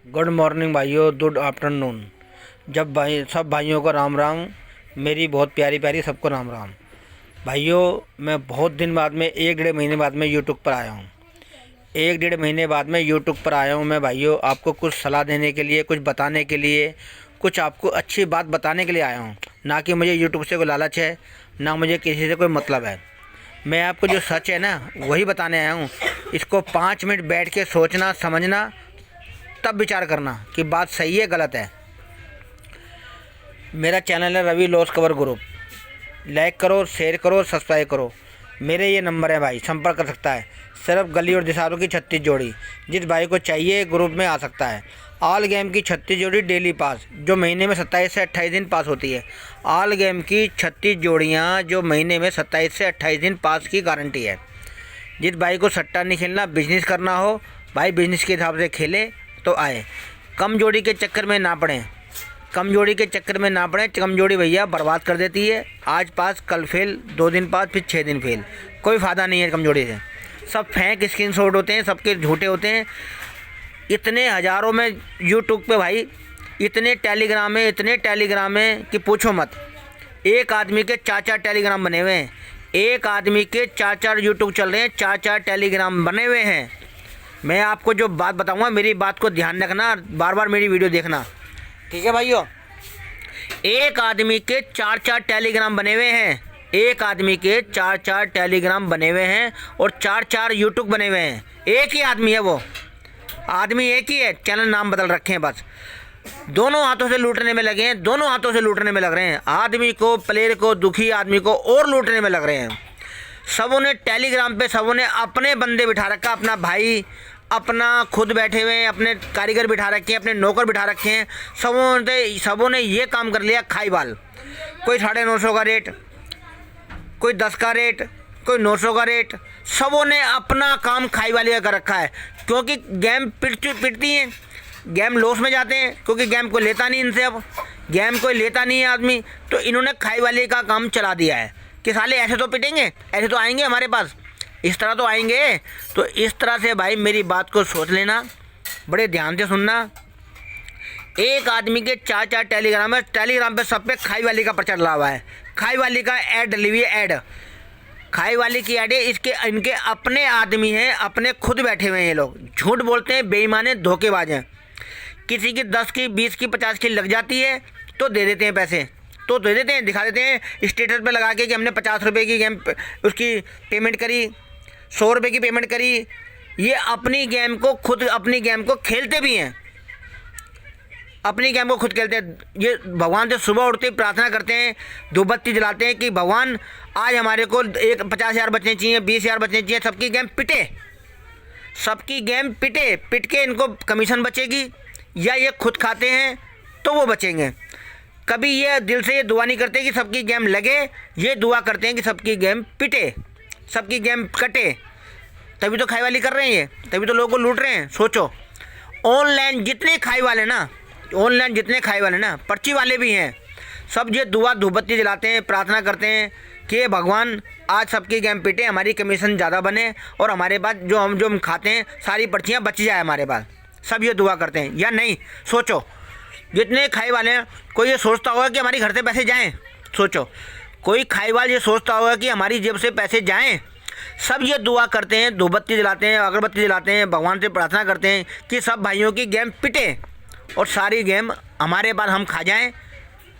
Good morning भाइयों, good afternoon. जब भाई सब भाइयों को राम राम। मेरी बहुत प्यारी प्यारी सबको राम राम। भाइयों, मैं बहुत दिन बाद में 1 डेढ़ महीने बाद में यूट्यूब पर आया हूँ। 1 डेढ़ महीने बाद में यूट्यूब पर आया हूँ मैं भाइयों, आपको कुछ सलाह देने के लिए, कुछ बताने के लिए, कुछ आपको अच्छी बात बताने के लिए आया हूँ। ना कि मुझे यूट्यूब से कोई लालच है, ना मुझे किसी से कोई मतलब है। मैं आपको जो सच है ना वही बताने आया हूँ। इसको 5 मिनट बैठ के सोचना, समझना, तब विचार करना कि बात सही है गलत है। मेरा चैनल है Ravi laws cover group. Like करो, शेयर करो, सब्सक्राइब करो। मेरे ये नंबर है भाई, संपर्क कर सकता है। सिर्फ गली और दिशारों की 36 जोड़ी, जिस भाई को चाहिए ग्रुप में आ सकता है। ऑल गेम की 36 जोड़ी डेली पास, जो महीने में 27 से 28 दिन पास होती है। ऑल गेम की 36 जोड़ियाँ जो महीने में 27 से 28 दिन पास की गारंटी है। जिस भाई को सट्टा नहीं खेलना, बिजनेस करना हो, भाई बिजनेस के हिसाब से खेले तो आए। कम जोड़ी के चक्कर में ना पड़ें, कम जोड़ी के चक्कर में ना पड़ें। कम जोड़ी भैया बर्बाद कर देती है। आज पास कल फेल, 2 दिन पास, फिर 6 दिन फेल। कोई फ़ायदा नहीं है कम जोड़ी से। सब फेंक स्क्रीनशॉट होते हैं, सबके झूठे होते हैं। इतने हज़ारों में यूट्यूब पे भाई, इतने टेलीग्राम में कि पूछो मत। एक आदमी के 4-4 टेलीग्राम बने हुए हैं। एक आदमी के 4-4 यूट्यूब चल रहे हैं, 4-4 टेलीग्राम बने हुए हैं। मैं आपको जो बात बताऊंगा, मेरी बात को ध्यान रखना, बार बार मेरी वीडियो देखना, ठीक है भाइयों। एक आदमी के 4-4 टेलीग्राम बने हुए हैं। एक आदमी के 4-4 टेलीग्राम बने हुए हैं और 4-4 यूट्यूब बने हुए हैं। एक ही आदमी है, वो आदमी एक ही है, चैनल नाम बदल रखे हैं बस। दोनों हाथों से लूटने में लगे हैं, दोनों हाथों से लूटने में लग रहे हैं। आदमी को, प्लेयर को, दुखी आदमी को और लूटने में लग रहे हैं। सबों ने टेलीग्राम पे, सबों ने अपने बंदे बिठा रखा, अपना भाई, अपना खुद बैठे हुए हैं, अपने कारीगर बिठा रखे हैं, अपने नौकर बिठा रखे हैं। सबों ने ये काम कर लिया खाई बाल। कोई 950 का रेट, कोई 10 का रेट, कोई 900 का रेट। सबों ने अपना काम खाई वाली का कर रखा है। क्योंकि गेम पिटती हैं, गेम लॉस में जाते हैं, क्योंकि गेम को लेता नहीं इनसे। अब गेम कोई लेता नहीं है आदमी, तो इन्होंने खाई वाले का काम चला दिया है कि साले ऐसे तो पिटेंगे, ऐसे तो आएंगे हमारे पास, इस तरह तो आएंगे। तो इस तरह से भाई मेरी बात को सोच लेना, बड़े ध्यान से सुनना। एक आदमी के 4-4 टेलीग्राम है। टेलीग्राम पे सब पे खाई वाली का प्रचार डला हुआ है। खाई वाली का ऐड डली हुई है, ऐड खाई वाली की ऐड है। इसके इनके अपने आदमी हैं, अपने खुद बैठे हुए हैं। ये लोग झूठ बोलते हैं, बेईमान हैं, धोखेबाज हैं। किसी की 10 की, 20 की, 50 की लग जाती है तो दे देते हैं पैसे, तो दे देते हैं, दिखा देते हैं स्टेटस पे लगा के कि हमने 50 रुपये की गेम उसकी पेमेंट करी, 100 रुपये की पेमेंट करी। ये अपनी गेम को खुद, अपनी गेम को खेलते भी हैं, अपनी गेम को खुद खेलते हैं। ये भगवान से सुबह उठते ही प्रार्थना करते हैं, धूप बत्ती जलाते हैं कि भगवान आज हमारे को 50,000 बचने चाहिए, 20,000 बचने चाहिए, सबकी गेम पिटे, सबकी गेम पिटे। पिट के इनको कमीशन बचेगी, या ये खुद खाते हैं तो वो बचेंगे। कभी ये दिल से ये दुआ नहीं करते कि सबकी गेम लगे, ये दुआ करते हैं कि सबकी गेम पिटे, सबकी गेम कटे। तभी तो खाई वाली कर रहे हैं ये, तभी तो लोगों को लूट रहे हैं। सोचो, ऑनलाइन जितने खाई वाले ना, ऑनलाइन जितने खाई वाले ना, पर्ची वाले भी हैं, सब ये दुआ धूपबत्ती जलाते हैं, प्रार्थना करते हैं कि भगवान आज सबकी गेम पिटे, हमारी कमीशन ज़्यादा बने और हमारे पास जो हम खाते हैं सारी पर्चियाँ बच जाए हमारे पास। सब ये दुआ करते हैं या नहीं? सोचो, जितने खाई वाले हैं, कोई ये सोचता होगा कि हमारी घर से पैसे जाएं? सोचो, कोई खाई वाला ये सोचता होगा कि हमारी जेब से पैसे जाएं? सब ये दुआ करते हैं, धूपबत्ती जलाते हैं, अगरबत्ती जलाते हैं, भगवान से प्रार्थना करते हैं कि सब भाइयों की गेम पिटे और सारी गेम हमारे पास हम खा जाएं,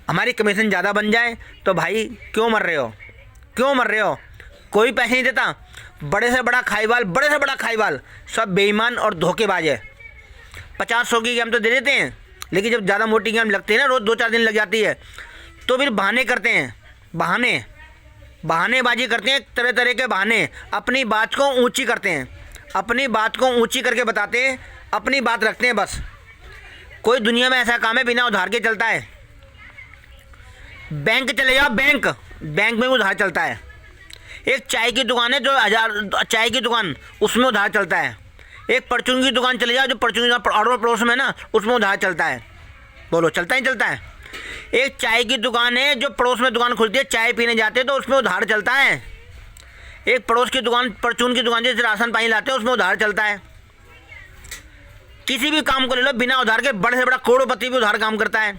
हमारी कमीशन ज़्यादा बन जाए। तो भाई क्यों मर रहे हो, क्यों मर रहे हो? कोई पैसे नहीं देता। बड़े से बड़ा खाईवाल, बड़े से बड़ा खाईवाल सब बेईमान और धोखेबाज है। 50-100 की गेम तो दे देते हैं, लेकिन जब ज़्यादा मोटी गेम लगती है ना, रोज़ 2-4 दिन लग जाती है, तो फिर बहाने करते हैं, बहानेबाजी करते हैं, तरह तरह के बहाने। अपनी बात को ऊंची करते हैं, अपनी बात को ऊंची करके बताते हैं, अपनी बात रखते हैं बस। कोई दुनिया में ऐसा काम है बिना उधार के चलता है? बैंक चले जाओ, बैंक में उधार चलता है। एक चाय की दुकान है, जो 1000 चाय की दुकान, उसमें उधार चलता है। एक परचून की दुकान चले जाओ, जो परचून की दुकान अड़ोस पड़ोस में ना, उसमें उधार चलता है। बोलो, चलता ही चलता है? एक चाय की दुकान है, जो पड़ोस में दुकान खुलती है, चाय पीने जाते हैं तो उसमें उधार चलता है। एक पड़ोस की दुकान, परचून की दुकान, जैसे राशन पानी लाते हैं, उसमें उधार चलता है। किसी भी काम को ले लो बिना उधार के, बड़े से बड़ा करोड़पति भी उधार काम करता है।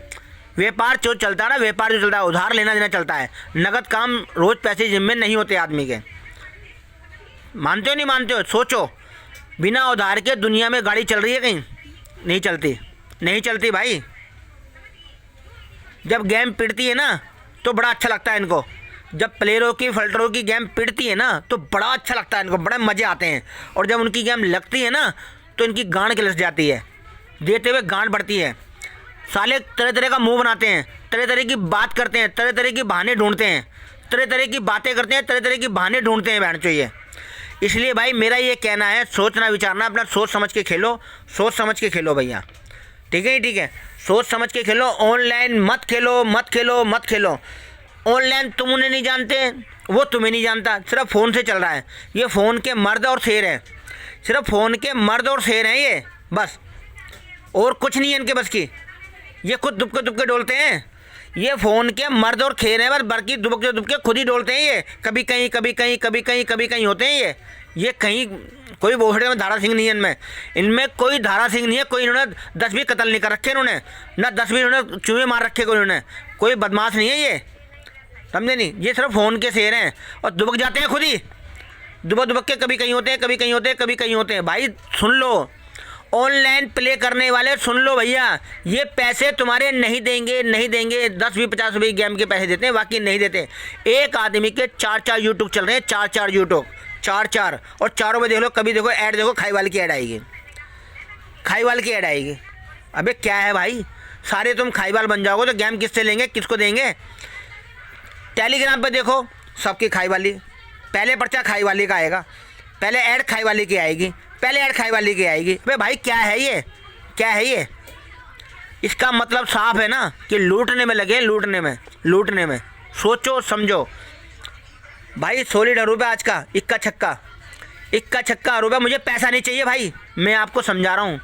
व्यापार जो चलता है ना, व्यापार जो चलता है उधार लेना देना चलता है। नगद काम रोज़ पैसे जिम्मे नहीं होते आदमी के। मानते हो नहीं मानते हो? सोचो, बिना उधार के दुनिया में गाड़ी चल रही है कहीं? नहीं चलती, नहीं चलती भाई। जब गेम पिटती है ना तो बड़ा अच्छा लगता है इनको। जब प्लेयरों की फल्टरों की गेम पिटती है ना तो बड़ा अच्छा लगता है इनको, बड़े मज़े आते हैं। और जब उनकी गेम लगती है ना तो इनकी गांड किलस जाती है, देते हुए गांड बढ़ती है। साले तरह तरह का मुंह बनाते हैं, तरह तरह की बात करते हैं, तरह तरह की बहाने ढूंढते हैं, तरह तरह की बातें करते हैं, तरह तरह की बहाने ढूंढते हैं बहन चाहिए। इसलिए भाई मेरा ये कहना है, सोचना विचारना, अपना सोच समझ के खेलो, सोच समझ के खेलो भैया। ठीक है, ठीक है, सोच समझ के खेलो। ऑनलाइन मत खेलो, मत खेलो, मत खेलो। ऑनलाइन तुम उन्हें नहीं जानते, वो तुम्हें नहीं जानता, सिर्फ फ़ोन से चल रहा है। ये फ़ोन के मर्द और शेर हैं, सिर्फ फ़ोन के मर्द और शेर हैं ये, बस, और कुछ नहीं है इनके बस की। ये खुद दुबके डोलते हैं। ये फ़ोन के मर्द और खेर हैं, बस बाकी दुबके खुद ही डोलते हैं ये। कभी कहीं, कभी कहीं, कभी कहीं, कभी कहीं होते हैं ये कहीं। कोई बोहड़े में धारा सिंह नहीं है इनमें, इनमें कोई धारा सिंह नहीं है। कोई इन्होंने 10 भी कत्ल नहीं कर रखे इन्होंने, ना 10 भी इन्होंने चूहे मार रखे कोई इन्होंने। कोई बदमाश नहीं है ये, समझे नहीं? ये सिर्फ फ़ोन के शेर हैं और दुबक जाते हैं खुद ही। दुबक के कभी कहीं होते हैं, कभी कहीं होते हैं, कभी कहीं होते हैं। भाई सुन लो, ऑनलाइन प्ले करने वाले सुन लो भैया, ये पैसे तुम्हारे नहीं देंगे, नहीं देंगे। 10 भी 50 रुपये गेम के पैसे देते हैं, बाकी नहीं देते। एक आदमी के 4 यूट्यूब चल रहे हैं, 4 यूट्यूब, 4 और चारों में देख लो, कभी देखो ऐड, देखो खाई वाले की ऐड आएगी, खाई वाले की ऐड आएगी। अबे क्या है भाई, सारे तुम खाई वाल बन जाओगे तो गेम किससे लेंगे, किसको देंगे? टेलीग्राम पे देखो सबकी खाई वाली, पहले पर्चा खाई वाली का आएगा, पहले ऐड खाई वाली की आएगी, पहले ऐड खाई वाली की आएगी। अबे भाई क्या है ये, क्या है ये? इसका मतलब साफ है ना कि लूटने में लगे, लूटने में, लूटने में। सोचो समझो भाई। सॉलिड अरूप है आज का, इक्का छक्का अरूप है। मुझे पैसा नहीं चाहिए भाई, मैं आपको समझा रहा हूँ।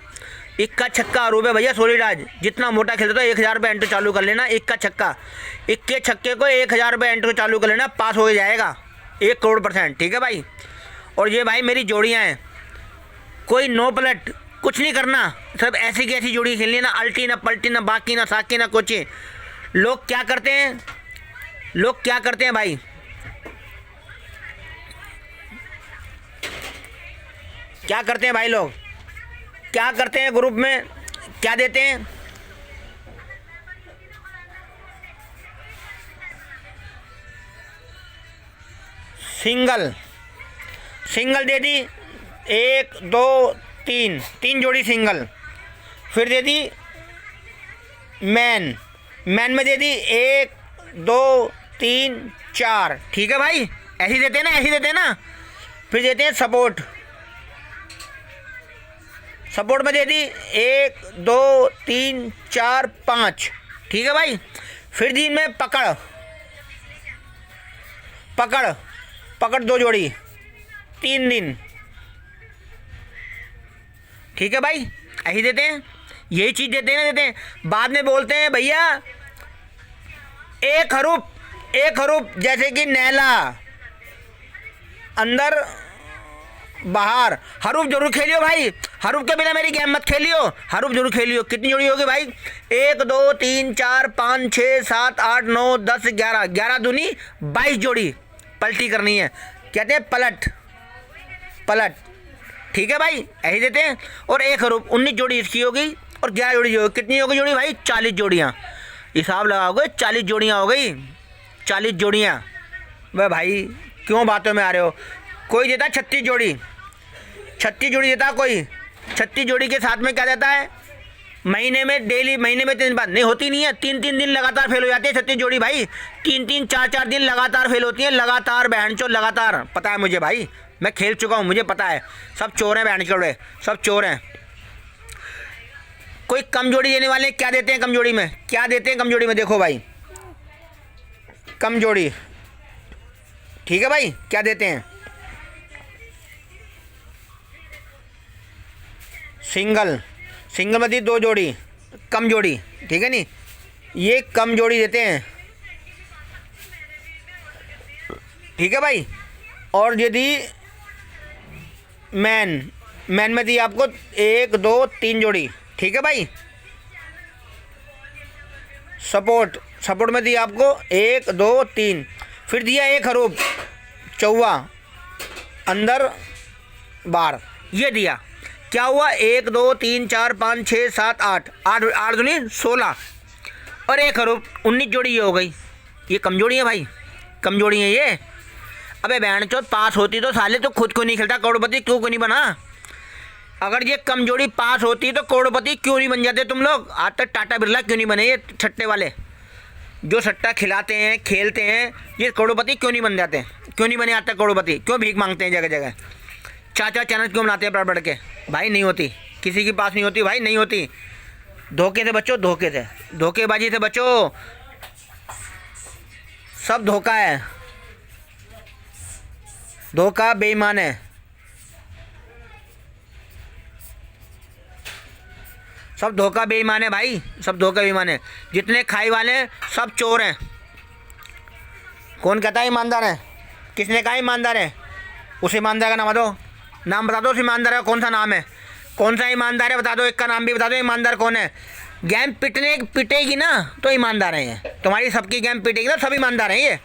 इक्का छक्का अरूप है भैया सॉलिड आज। जितना मोटा खेलता है 1000 रुपये एंट्री चालू कर लेना, इक्का छक्का, इक्के छक्के को 1000 रुपये एंट्री चालू कर लेना, पास हो जाएगा 1 करोड़%। ठीक है भाई। और ये भाई मेरी जोड़ियाँ हैं, कोई नो पलट कुछ नहीं करना, सिर्फ ऐसी की ऐसी जोड़ी खेलनी है, ना अल्टी ना पलटी ना बाकी ना साकी ना कुछ। लोग क्या करते हैं, लोग क्या करते हैं भाई, क्या करते हैं भाई, लोग क्या करते हैं? ग्रुप में क्या देते हैं? सिंगल दे दी, 1 2 3 जोड़ी सिंगल। फिर दे दी मैन में दे दी 1 2 3 4। ठीक है भाई, ऐसे देते हैं ना, ऐसे देते हैं ना। फिर देते हैं सपोर्ट में दे दी 1 2 3 4 5। ठीक है भाई। फिर दी में पकड़ 2 जोड़ी 3 दिन। ठीक है भाई, ऐसे देते हैं, यही चीज़ देते हैं ना, देते हैं। बाद में बोलते हैं भैया एक हरूफ जैसे कि नैला अंदर बाहर। हरूफ जरूर खेलियो भाई, हरूफ के बिना मेरी गेम मत खेलियो, हरूफ जरूर खेलियो। कितनी जोड़ी होगी भाई? 1 2 3 4 5 6 7 8 9 10 11 दूनी 22 जोड़ी पलटी करनी है, कहते हैं पलट। ठीक है भाई, ऐसे देते हैं। और एक हरूफ 19 जोड़ी इसकी होगी और 11 जोड़ी होगी। कितनी होगी जोड़ी भाई? 40 जोड़ियाँ। हिसाब लगाओगे 40 जोड़ियाँ हो गई, 40 जोड़ियाँ। वह भाई क्यों बातों में आ रहे हो? कोई देता 36 जोड़ी, 36 जोड़ी देता कोई। 36 जोड़ी के साथ में क्या देता है? महीने में डेली, महीने में 3 बार नहीं होती, नहीं है, 3 दिन लगातार फेल हो जाती है 36 जोड़ी भाई। 3 4 दिन लगातार फेल होती है, लगातार बहनचोद, लगातार। पता है मुझे भाई, मैं खेल चुका हूँ, मुझे पता है। सब चोर हैं बहनचोद, सब चोर हैं। कोई कम जोड़ी देने वाले क्या देते हैं? कम जोड़ी में क्या देते हैं? कम जोड़ी में देखो भाई, कम जोड़ी। ठीक है भाई, क्या देते हैं? सिंगल में दी 2 जोड़ी, कम जोड़ी। ठीक है नी, ये कम जोड़ी देते हैं। ठीक है भाई। और यदि मैन मैन में दी आपको 1 2 3 जोड़ी, ठीक है भाई। सपोर्ट में दी आपको 1 2 3, फिर दिया एक हरूफ चौवा अंदर बार, ये दिया। क्या हुआ? 1 2 3 4 5 6 7 8 8 दूनी 16 और एक हरूफ 19 जोड़ी ये हो गई। ये कम जोड़ी है भाई, कम जोड़ी है ये। अबे बहन चौथ, पास होती तो साले तो खुद को नहीं खेलता करोड़पति, क्यों को नहीं बना? अगर ये कम जोड़ी पास होती तो करोड़पति क्यों नहीं बन जाते तुम लोग? आज तक टाटा बिरला क्यों नहीं बने? ये सट्टे वाले जो सट्टा खिलाते हैं खेलते हैं, ये करोड़पति क्यों नहीं बन जाते? क्यों नहीं बने आज तक करोड़पति? क्यों भीख मांगते हैं जगह जगह? चाचा चैनल क्यों बनाते हैं पढ़ के? भाई नहीं होती, किसी के पास नहीं होती भाई, नहीं होती। धोखे से बचो, धोखे से, धोखेबाजी से बचो। सब धोखा है, धोखा बेईमान है। सब धोखा बेईमान है भाई, सब धोखा बेईमान है। जितने खाई वाले हैं सब चोर हैं। कौन कहता है ईमानदार है? किसने कहा ईमानदार है? उस ईमानदार का नाम बता दो, नाम बता दो उस ईमानदार का कौन सा नाम है? कौन सा ईमानदार है बता दो, एक का नाम भी बता दो। ईमानदार कौन है? गेम पिटेगी ना तो ईमानदार है ये। तुम्हारी सबकी गेम पिटेगी ना, सब ईमानदार हैं ये।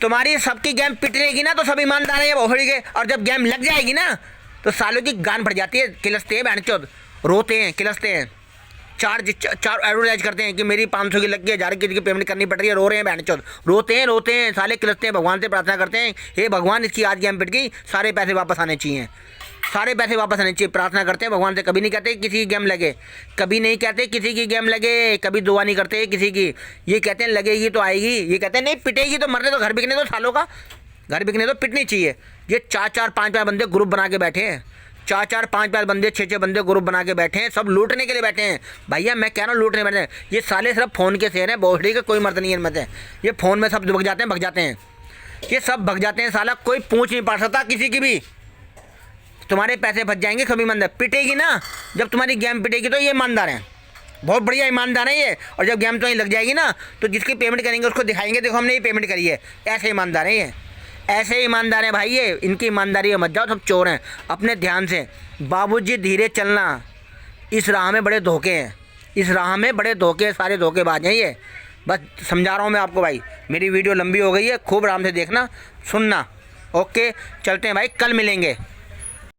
तुम्हारी सबकी गेम पिटेगी ना तो सब ईमानदार हैं ये भोसड़ी के। और जब गेम लग जाएगी ना तो सालों की गान फट जाती है, किलसते हैं बहनचोद, रोते हैं, किलसते हैं, चार एडवर्टाइज करते हैं कि मेरी 500 की लग गई, 1000 की पेमेंट करनी पड़ रही है, रो रहे हैं बहनचोद, रोते हैं साले, किलसते हैं, भगवान से प्रार्थना करते हैं, हे भगवान इसकी आज गेम पिट गई, सारे पैसे वापस आने चाहिए, सारे पैसे वापस आने चाहिए। प्रार्थना करते हैं भगवान से, कभी नहीं कहते किसी की गेम लगे, कभी नहीं कहते किसी की गेम लगे, कभी दुआ नहीं करते किसी की। ये कहते हैं लगेगी तो आएगी, ये कहते हैं नहीं पिटेगी तो मरने दो, घर बिकने दो, सालों का घर बिकने दो, पिटनी चाहिए। ये 4 5 बंदे ग्रुप बना के बैठे हैं, 4 5 बंदे 6 बंदे ग्रुप बना के बैठे हैं, सब लूटने के लिए बैठे हैं भैया। मैं कह रहा हूँ लूटने बैठे हैं। ये साले सिर्फ फ़ोन के शेर हैं, बॉडी का कोई मर्द नहीं है इनमें से। ये फ़ोन में सब भग जाते हैं, ये सब भग जाते हैं। साला कोई पूछ नहीं पा सकता किसी की भी। तुम्हारे पैसे फंस जाएंगे कभी। ईमानदार पिटेगी ना, जब तुम्हारी गेम पिटेगी तो ये ईमानदार हैं, बहुत बढ़िया ईमानदार है ये। और जब गेम तुम्हें लग जाएगी ना तो जिसकी पेमेंट करेंगे उसको दिखाएंगे, देखो हमने ये पेमेंट करी है। ऐसे ईमानदार है ये, ऐसे ईमानदार हैं भाई ये। इनकी ईमानदारी मत जाओ, सब चोर हैं। अपने ध्यान से बाबूजी, धीरे चलना, इस राह में बड़े धोखे हैं, इस राह में बड़े धोखे, सारे धोखेबाज हैं ये। बस समझा रहा हूँ मैं आपको भाई। मेरी वीडियो लंबी हो गई है, खूब आराम से देखना सुनना। ओके चलते हैं भाई, कल मिलेंगे।